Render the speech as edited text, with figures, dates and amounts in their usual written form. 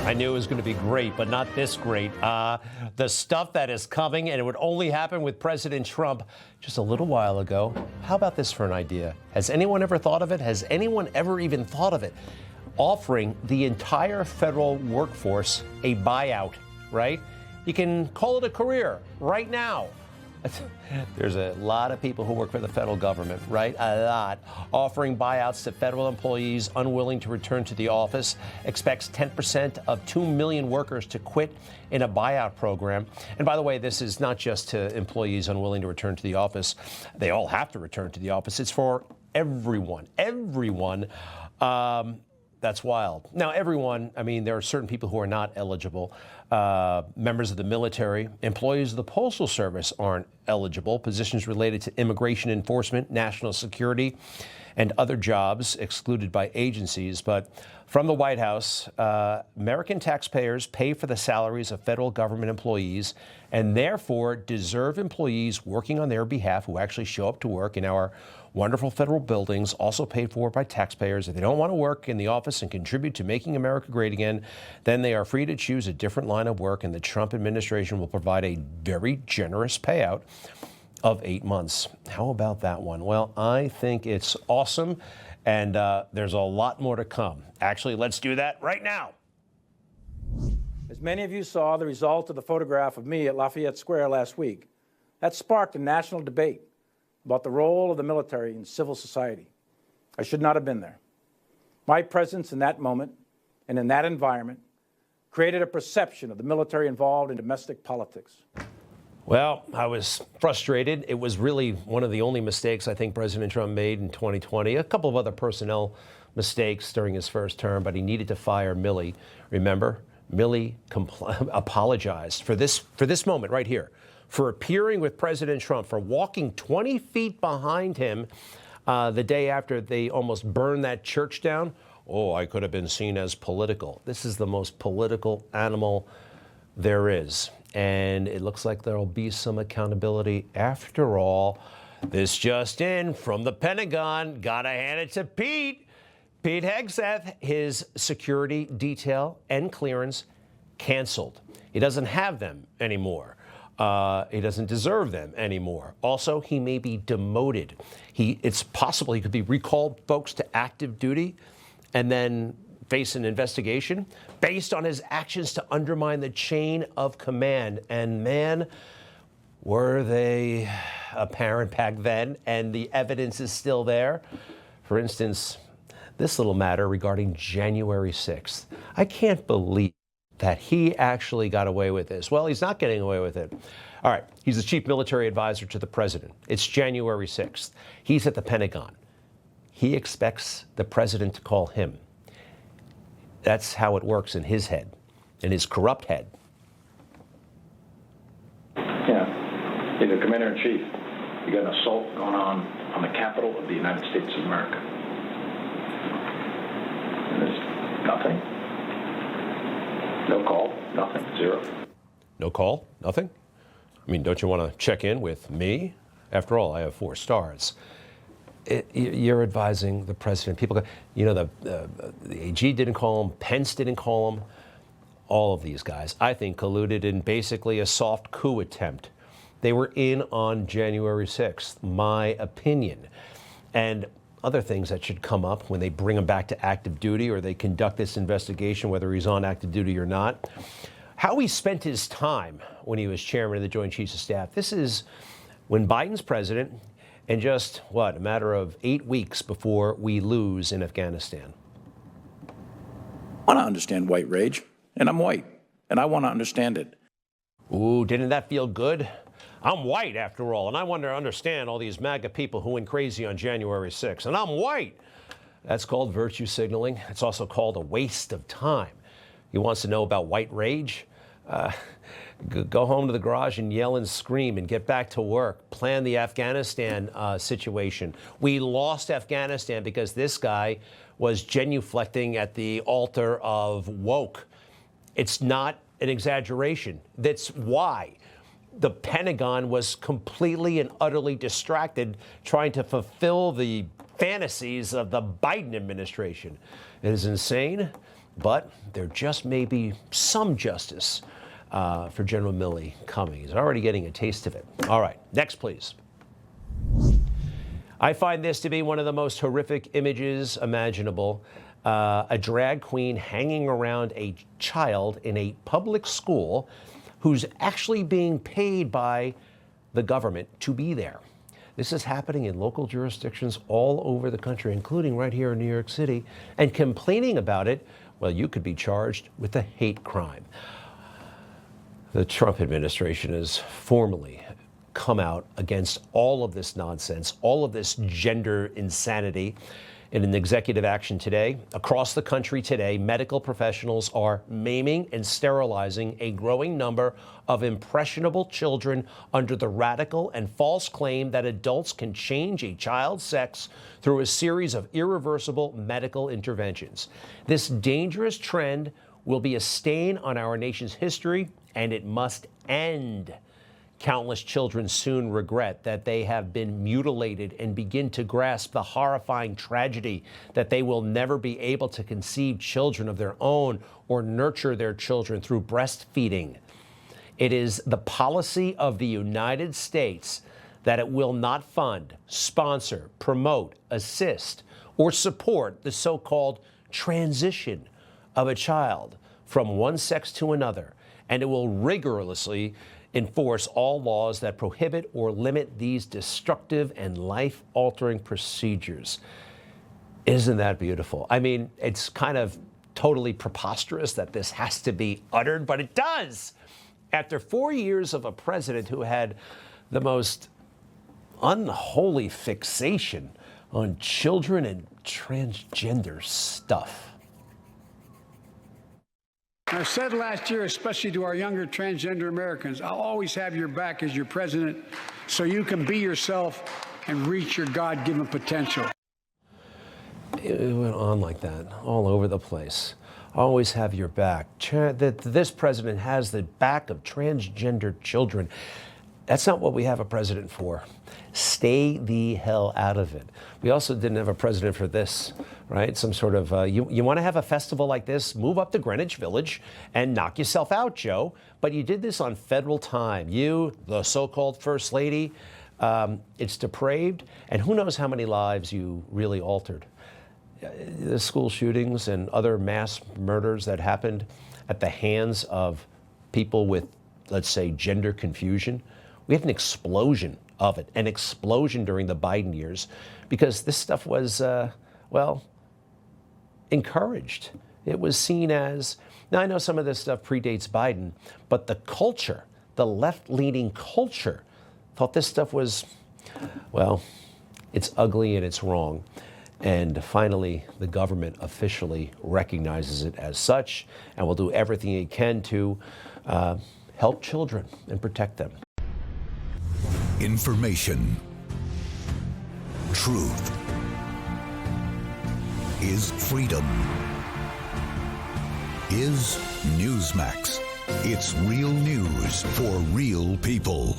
I knew it was going to be great, but not this great. The stuff that is coming, and it would only happen with President Trump just a little while ago. How about this for an idea? Has anyone ever thought of it? Has anyone ever even thought of it? Offering the entire federal workforce a buyout, right? You can call it a career right now. There's a lot of people who work for the federal government, right? A lot. Offering buyouts to federal employees unwilling to return to the office. Expects 10% of 2 million workers to quit in a buyout program. And by the way, this is not just to employees unwilling to return to the office. They all have to return to the office. It's for everyone. Everyone. That's wild. Now, everyone, I mean, there are certain people who are not eligible. Members of the military, employees of the Postal Service aren't eligible. Positions related to immigration enforcement, national security, and other jobs excluded by agencies. But from the White House, American taxpayers pay for the salaries of federal government employees and therefore deserve employees working on their behalf who actually show up to work in our wonderful federal buildings, also paid for by taxpayers. If they don't want to work in the office and contribute to making America great again, then they are free to choose a different line of work, and the Trump administration will provide a very generous payout of 8 months. How about that one? Well, I think it's awesome, and there's a lot more to come. Actually, let's do that right now. As many of you saw the result of the photograph of me at Lafayette Square last week, that sparked a national debate about the role of the military in civil society. I should not have been there. My presence in that moment and in that environment created a perception of the military involved in domestic politics. Well, I was frustrated. It was really one of the only mistakes I think President Trump made in 2020. A couple of other personnel mistakes during his first term, but he needed to fire Milley. Remember, Milley apologized for this moment right here, for appearing with President Trump, for walking 20 feet behind him the day after they almost burned that church down. Oh, I could have been seen as political. This is the most political animal there is. And it looks like there'll be some accountability after all. This just in from the Pentagon. Gotta hand it to Pete. Pete Hegseth, his security detail and clearance canceled. He doesn't have them anymore. He doesn't deserve them anymore. Also, he may be demoted. It's possible he could be recalled, folks, to active duty and then face an investigation based on his actions to undermine the chain of command. And man, were they apparent back then, and the evidence is still there. For instance, this little matter regarding January 6th. I can't believe that he actually got away with this. Well, he's not getting away with it. All right, he's the chief military advisor to the president. It's January 6th. He's at the Pentagon. He expects the president to call him. That's how it works in his head, in his corrupt head. Yeah, you're the commander-in-chief. You got an assault going on the capital of the United States of America. And there's nothing. No call, nothing, zero. No call, nothing? I mean, don't you want to check in with me? After all, I have 4 stars. You're advising the president. People go, you know, the AG didn't call him, Pence didn't call him. All of these guys, I think, colluded in basically a soft coup attempt. They were in on January 6th, my opinion. And other things that should come up when they bring him back to active duty or they conduct this investigation, whether he's on active duty or not. How he spent his time when he was chairman of the Joint Chiefs of Staff. This is when Biden's president, and just, a matter of 8 weeks before we lose in Afghanistan. I want to understand white rage, and I'm white, and I want to understand it. Ooh, didn't that feel good? I'm white, after all, and I want to understand all these MAGA people who went crazy on January 6th, and I'm white. That's called virtue signaling. It's also called a waste of time. He wants to know about white rage? Go home to the garage and yell and scream and get back to work. Plan the Afghanistan situation. We lost Afghanistan because this guy was genuflecting at the altar of woke. It's not an exaggeration. That's why the Pentagon was completely and utterly distracted trying to fulfill the fantasies of the Biden administration. It is insane. But there just may be some justice for General Milley coming. He's already getting a taste of it. All right, next, please. I find this to be one of the most horrific images imaginable. A drag queen hanging around a child in a public school who's actually being paid by the government to be there. This is happening in local jurisdictions all over the country, including right here in New York City. And complaining about it, well, you could be charged with a hate crime. The Trump administration has formally come out against all of this nonsense, all of this gender insanity. In an executive action today, across the country today, medical professionals are maiming and sterilizing a growing number of impressionable children under the radical and false claim that adults can change a child's sex through a series of irreversible medical interventions. This dangerous trend will be a stain on our nation's history, and it must end. Countless children soon regret that they have been mutilated and begin to grasp the horrifying tragedy that they will never be able to conceive children of their own or nurture their children through breastfeeding. It is the policy of the United States that it will not fund, sponsor, promote, assist, or support the so-called transition of a child from one sex to another, and it will rigorously enforce all laws that prohibit or limit these destructive and life-altering procedures. Isn't that beautiful? I mean, it's kind of totally preposterous that this has to be uttered, but it does. After 4 years of a president who had the most unholy fixation on children and transgender stuff. I said last year, especially to our younger transgender Americans, I'll always have your back as your president so you can be yourself and reach your God-given potential. It went on like that all over the place. Always have your back. This president has the back of transgender children. That's not what we have a president for. Stay the hell out of it. We also didn't have a president for this, right? Some sort of, you want to have a festival like this, move up to Greenwich Village and knock yourself out, Joe. But you did this on federal time. You, the so-called First Lady, it's depraved. And who knows how many lives you really altered. The school shootings and other mass murders that happened at the hands of people with, let's say, gender confusion. We had an explosion of it, an explosion during the Biden years, because this stuff was, well, encouraged. It was seen as, now I know some of this stuff predates Biden, but the culture, the left-leaning culture, thought this stuff was, well, it's ugly and it's wrong. And finally, the government officially recognizes it as such and will do everything it can to help children and protect them. Information. Truth is freedom. Is Newsmax. It's real news for real people.